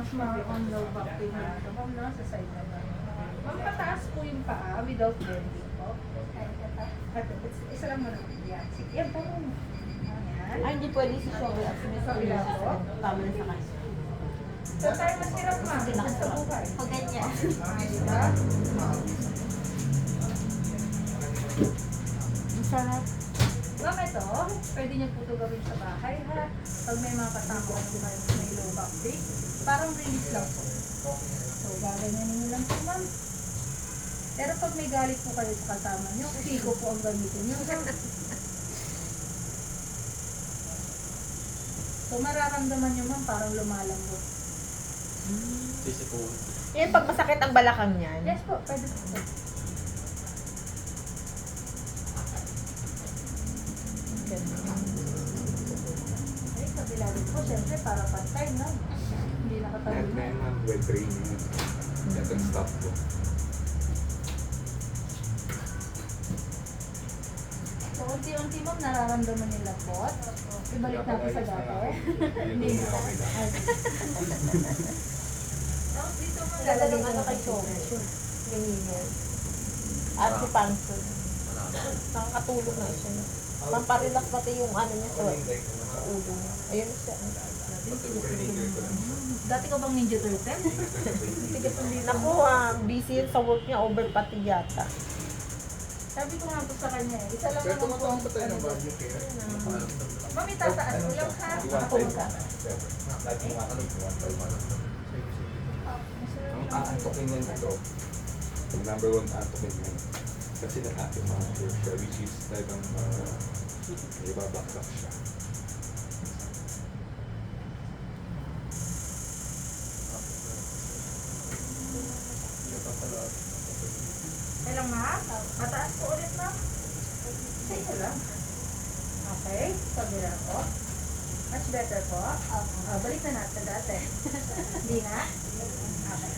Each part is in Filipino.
Mas mga on low back pain dito, ma'am, no? Sa side na lang. Ma'am, pataas po yung paa without bending po. Isa lang muna. Yan. Sige, yan po muna. Yan. Ay, hindi pwede si Showy at Kabila po. tama na sa kanya. So tayo masirap, ma'am. Sa buhay. Pag ganyan. Diba? Ang sarap. Ma'am, ito, pwede niyo po ito gawin sa bahay, ha? Pag may mga kasama ko naman may low back pain, parang release lang po. So, gaganyan niyo lang po, ma'am. Pero pag may galit po kayo sa kasama niyo, piko po ang gamitin niyo. So, mararamdaman niyo, ma'am, parang lumalambot. Sisipon. Yan, pag masakit ang balakang niyan. Yes po, pwede po. Ay, kabila rin po, syempre, para pantay, no? Hindi nakatabi Net na. na yun, ma'am. Well training. Ito yung stop ko. So, unti-unti ma'am, nararamdaman yung lambot. Ibalik natin sa dati. Hindi na. Tapos dito ma'am, Lalagyan lalagyan ano kay Showy. Ganyan. At si Panson. Nakakatulog na siya. Pamparelax pati yung ano niya sa ulo niya. Ayun siya. Dati ka bang Ninja Turtle? Naku, busy yun sa work niya, over pati yata. Sabi ko nga po sa kanya eh, isa lang Pero naman po. tumataon pa tayo ng value care. Mami, tataas ko lang ha. Iwan tayo. Lagi makalog. Ang aantokin niyan ito. Yung number one aantokin niyan. Kasi nag-ating mga siya, which is talagang ibabakbak siya. Kailang ma? Mataas po ulit ma? Sa isa lang. Okay, kabila po. Much better po. Balik na natin dati. Hindi na? Okay.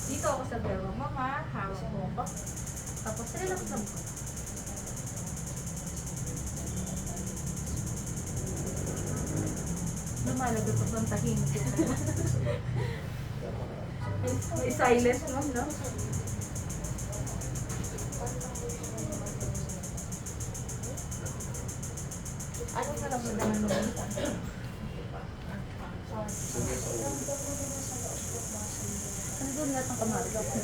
Dito ako sa bewang mo ma. Hawak mo ko. Tapos relax lang po. Lumalagot ako ang tahimik ko. May silence ma'am, no? Anong nararamdaman mo? Nandun lahat ng kamarga ko.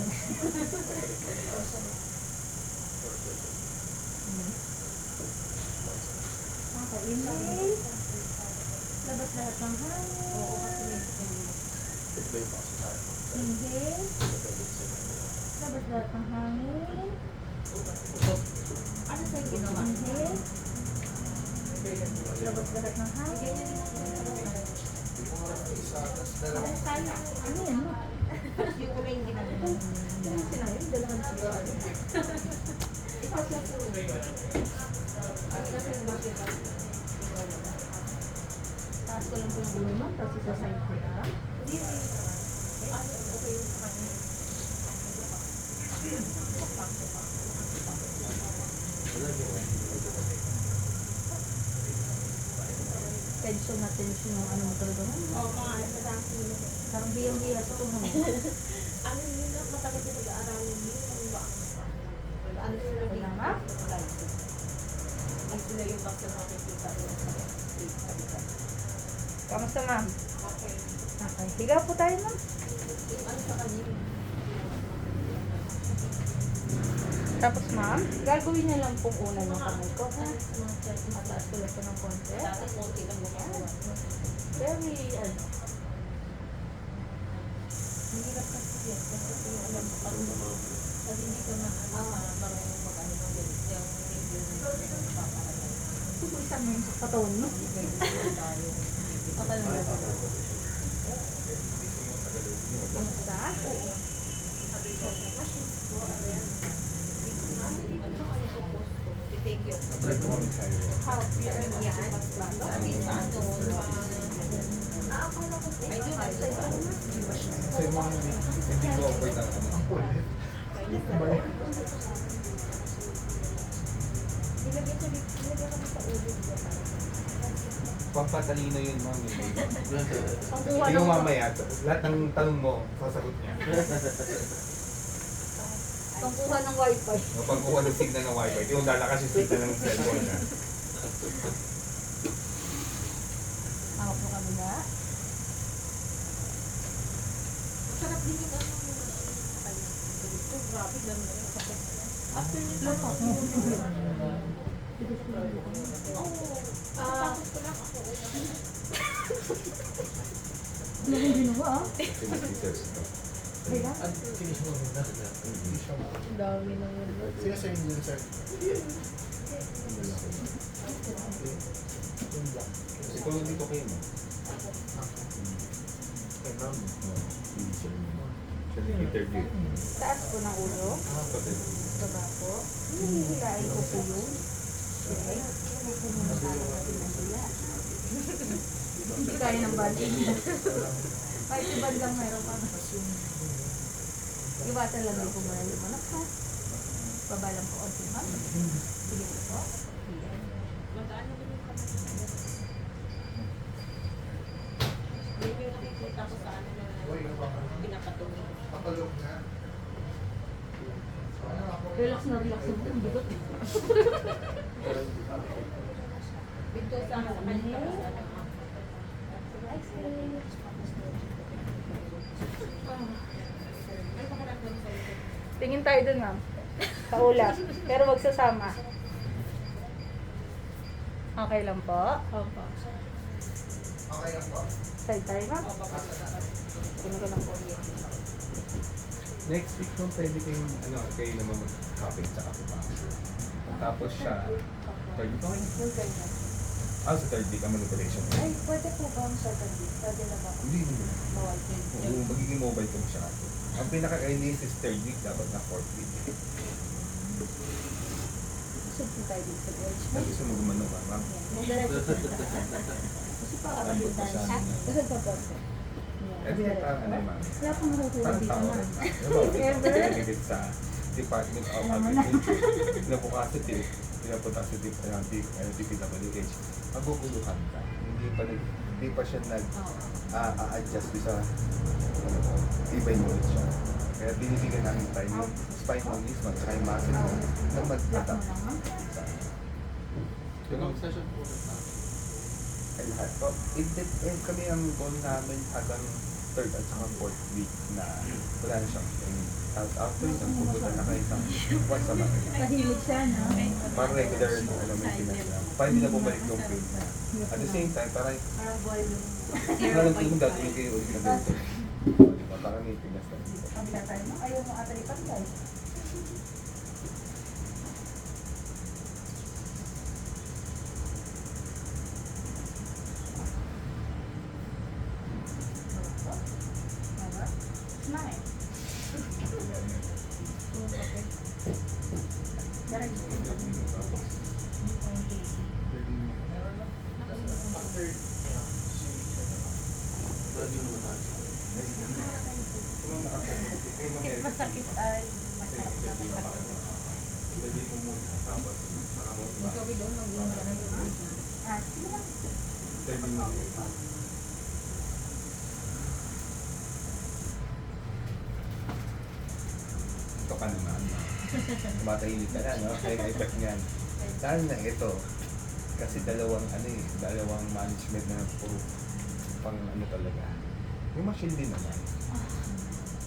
Inhale. Labas lahat ng hangin. Inhale. Labas lahat ng hangin. Ano sa'yo ginawa? Inhale. Labas lahat ng hangin. Ano yan? Yung kamay yung ginagawa. Sinayin, dalahan siya. Taas ko lang po yung ulo mo, tapos isa side ko lang. Tension na tension yung ano mo talaga. Oo, mga madami. Parang biyang-biya sa tunong. Ano yun ang matagal na pag-aaralin yun? Ano sila Wala yung nga? Ang sila yung bakit makikita doon sa Kamusta ma'am? Okay. Okay. Higa po tayo ma'am. Yung ano sa kanila. Tapos ma'am, gagawin niya lang pong una ng kamay ko. Ha? Mataas ko lang po ng konti. Dati konti lang gumagawa. Very, ano. Hindi ka kasi yan. Kasi yung alam ko pag Kasi hindi ko na marunong mag-ano ng ganito. Yung medium na paparagay. isang mo sa katawan mo. Okay lang ba? Kamusta? Thank you. How? Yan. Sabi sa ano, I do have to. Kasi yung mga hindi ko offer ng ano. Ilagay ko sa ulo. Pampatalino yun, ma'am. Pangkuha Tingnan ng mo mamaya, lahat ng tanong mo, sasagot niya. Pangkuha ng wifi. O pagkuha ng signal ng wifi, yung lalakas yung signal ng cellphone na. Ako po kabila. Sarap din yung ano. Ito, grabe, dami na yung sakit. After nito, Ano yung ginawa ah? Kasi may scissors ito. Kaya? Finish mo muna. dami na yun. Sino sa inyo yun, sir? Ito lang dito kayo, ma'am. Kay ma'am. Hindi siya. Siya yung interview. Taas ko ng ulo. Kasi, Baba po. Hinihilain ko po yun. Hindi kaya ng banding. Kahit ibang lang mayroon pa. Iwasan lang yung kumala yung manak ha. Baba lang po onti ma'am. Sige po. Ayan. Magkano ba yung kamay? Yun yung nakikita ko sa ano na pinapatuloy. Papalog na. Relax na relax na. Ang bigot. Dito sa kanila sa ano. Tingin tayo dun ma'am. Sa ulap. Pero wag sasama. Okay lang po. Opo. Okay lang po. Side tayo ma'am. Kunin ko lang po yun. next week nung pwede kayong, ano, kayo naman mag-cupping sa acupuncture. Tapos siya, third week, okay. Yung ganyan. Sa third week, ang manipulation. Ay, pwede po ba ang second week? Pwede na ba? Hindi. Bawal. Oo, magiging mobile ko siya. Ang pinaka-earliest is third week, dapat na fourth week. Gusto po tayo dito sa edge. Ang gusto mo gumano ka, ma'am? Diretso po tayo. Kasi parang Ano pa siya? Gusto pa po. Eh, di parang ano, ma'am? Wala pong nakukuha Parang dito tao ma'am. rin, ma'am. Pinagigit sa Department of Agriculture. Pinabukasan din. Pinapunta sa DPWH. Maguguluhan ka. Hindi pa siya nag-a-adjust sa ibay mo ulit siya. Kaya binibigyan namin time yung spine mo is mag-try muscle mo na mag-adapt. Yung session po na. Ay lahat po. Kami ang goal namin hanggang third at saka fourth week na wala na siyang training. Tapos after yun, pupunta na kayo sa once a month. Mahilig siya, no? Parang regular maintenance lang. Para hindi na bumalik yung pain. At the same time, parang Parang boy yung alam ko yung datuloy kayo ulit na ganito. Diba? Parang maintenance lang. pagkatay mo. Ayaw mo ata ipagkay. Smile. Masakit ay masarap na masakit. Pwede mo muna. Tapos, saka mo Yung gabi doon, mag-iwan ka na yung Sige lang. 30 minutes. Ito ka naman. Tumatahimik ka na, no? Kaya na-effect niyan. Lalo na ito. Kasi dalawang management na pang ano talaga. Yung machine din naman.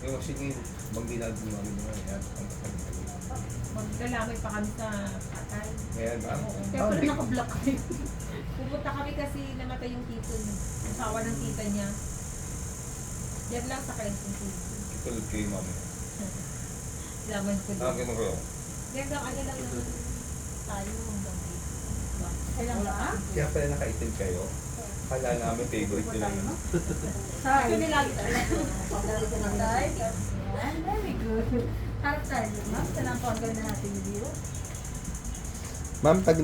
Yung machine ngayon, bang ginagawa namin naman. Magkalamay pa kami sa patay. Ngayon, Kaya pala naka-block kami. Pupunta kami kasi namatay yung tito niya. Asawa ng tita niya. Yan lang sa Quezon City. tulad kayo mami. Laman ko Ah, din. ganun kayo. Hanggang ano lang naman tayo hanggang dito. Kailan ba? Kaya pala nakaitim kayo. Kala namin favorite nyo lang. Sorry. Ito nila. Patay. Yan. Very good. Harap tayo, ma'am. Salang po ang ganda natin view. Ma'am, pag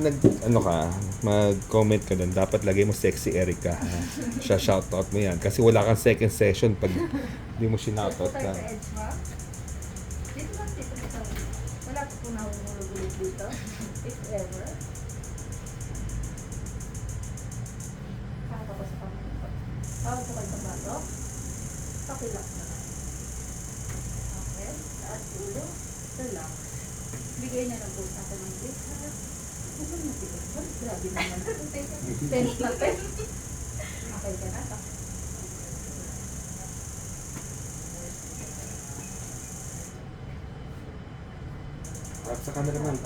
mag-comment ka doon, dapat lagay mo sexy Erica. Ha? Siya shoutout mo yan. Kasi wala kang second session pag hindi mo sinoutout Tayo ka. sa edge, ma'am. Dito lang, dito lang. Wala po po nahulog dito. If ever. Pakilak na. Okay. Taas ulo. Relax. Bigay na lang po sa akin ng break, ha? Huwag mo mabigat ba? Grabe naman. Tense na tense. Okay ka na. Harap sa camera man.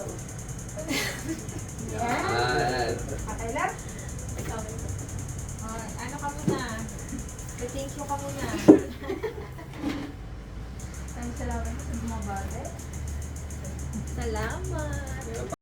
Yan. Okay lang? Ano ka muna? Thank you ka muna. Salamat sa mga bate. Salamat.